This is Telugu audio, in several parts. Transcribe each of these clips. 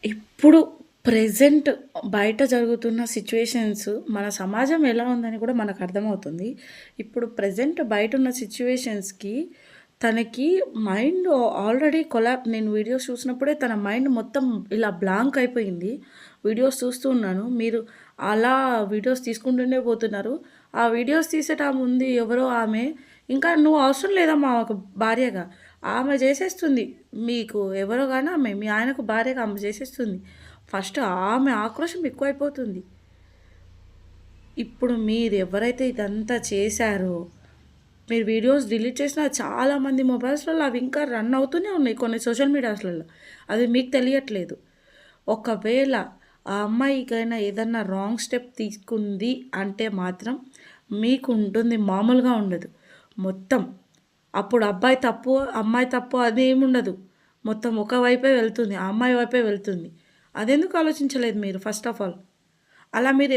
ఇప్పుడు ప్రెజెంట్ బయట జరుగుతున్న సిట్యుయేషన్స్ మన సమాజం ఎలా ఉందని కూడా మనకు అర్థమవుతుంది. ఇప్పుడు ప్రెజెంట్ బయటున్న సిట్యుయేషన్స్‌కి తనకి మైండ్ ఆల్రెడీ నేను వీడియోస్ చూసినప్పుడే తన మైండ్ మొత్తం ఇలా బ్లాంక్ అయిపోయింది. వీడియోస్ చూస్తూ ఉన్నాను. మీరు అలా వీడియోస్ తీసుకుంటూనే పోతున్నారు. ఆ వీడియోస్ తీసేటామె ఉంది ఎవరో ఆమె, ఇంకా నువ్వు అవసరం లేదమ్మా ఒక భార్యగా. ఆమె చేసేస్తుంది. మీకు ఎవరో గాని ఆమె మీ ఆయనకు భార్యగా ఆమె చేసేస్తుంది. ఫస్ట్ ఆమె ఆక్రోషం ఎక్కువైపోతుంది. ఇప్పుడు మీరెవరైతే ఇదంతా చేశారో, మీరు వీడియోస్ డిలీట్ చేసిన చాలామంది మొబైల్స్‌లలో అవి ఇంకా రన్ అవుతూనే ఉన్నాయి కొన్ని సోషల్ మీడియాస్‌లలో. అది మీకు తెలియట్లేదు. ఒకవేళ ఆ అమ్మాయికైనా ఏదన్నా రాంగ్ స్టెప్ తీసుకుంది అంటే మాత్రం మీకు ఉంటుంది, మామూలుగా ఉండదు. మొత్తం అప్పుడు అబ్బాయి తప్పు, అమ్మాయి తప్పు అదేముండదు. మొత్తం ఒక వైపే వెళ్తుంది. ఆ అమ్మాయి వైపే వెళ్తుంది. అదెందుకు ఆలోచించలేదు మీరు ఫస్ట్ ఆఫ్ ఆల్? అలా మీరు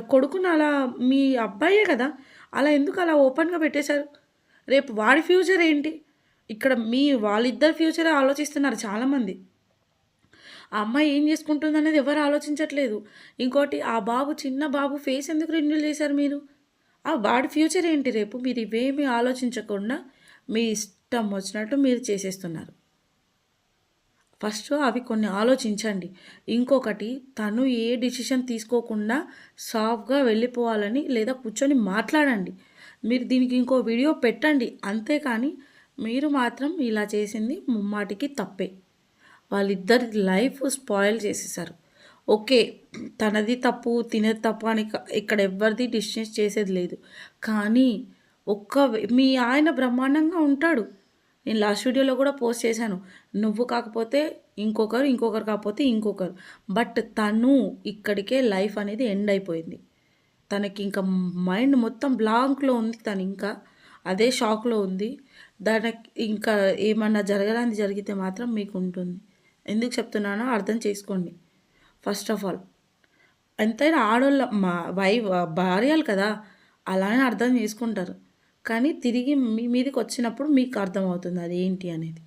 కొడుకుని అలా మీ అబ్బాయే కదా! అలా ఎందుకు అలా ఓపెన్‌గా పెట్టేశారు? రేపు వాడి ఫ్యూచర్ ఏంటి? ఇక్కడ వాళ్ళిద్దరి ఫ్యూచరే ఆలోచిస్తున్నారు చాలామంది. ఆ అమ్మాయి ఏం చేసుకుంటుందనేది ఎవరు ఆలోచించట్లేదు. ఇంకోటి ఆ బాబు చిన్న బాబు ఫేస్ ఎందుకు రెన్యూల్ చేశారు మీరు? వాడి ఫ్యూచర్ ఏంటి రేపు? మీరు ఇవేమీ ఆలోచించకుండా మీ ఇష్టం వచ్చినట్టు మీరు చేసేస్తున్నారు. ఫస్ట్ అవి కొన్ని ఆలోచించండి. ఇంకొకటి తను ఏ డిసిషన్ తీసుకోకుండా సాఫ్ట్‌గా వెళ్ళిపోవాలని లేదా కూర్చొని మాట్లాడండి. మీరు దీనికి ఇంకో వీడియో పెట్టండి. అంతేకానీ మీరు మాత్రం ఇలా చేసింది ముమ్మాటికి తప్పే. వాళ్ళిద్దరి లైఫ్ స్పాయిల్ చేసేసారు. ఓకే. తనది తప్పు, తినది తప్పు అని ఇక్కడ ఎవ్వరిది డిస్కస్ చేసేది లేదు. కానీ మీ ఆయన బ్రహ్మాండంగా ఉంటాడు. నేను లాస్ట్ వీడియోలో కూడా పోస్ట్ చేశాను. నువ్వు కాకపోతే ఇంకొకరు, ఇంకొకరు కాకపోతే ఇంకొకరు. బట్ తను ఇక్కడికే లైఫ్ అనేది ఎండ్ అయిపోయింది. తనకింక మైండ్ మొత్తం బ్లాంక్‌లో ఉంది తనింకా. అదే షాక్‌లో ఉంది. దానికి ఇంకా ఏమన్నా జరగరానిది జరిగితే మాత్రం మీకుంటుంది. ఎందుకు చెప్తున్నానో అర్థం చేసుకోండి. First of all. ఎంతైనా ఆడోళ్ళ భార్యలు కదా! అలానే అర్థం చేసుకుంటారు. కానీ తిరిగి మీ మీదకొచ్చినప్పుడు మీకు అర్థమవుతుంది అదేంటి అనేది.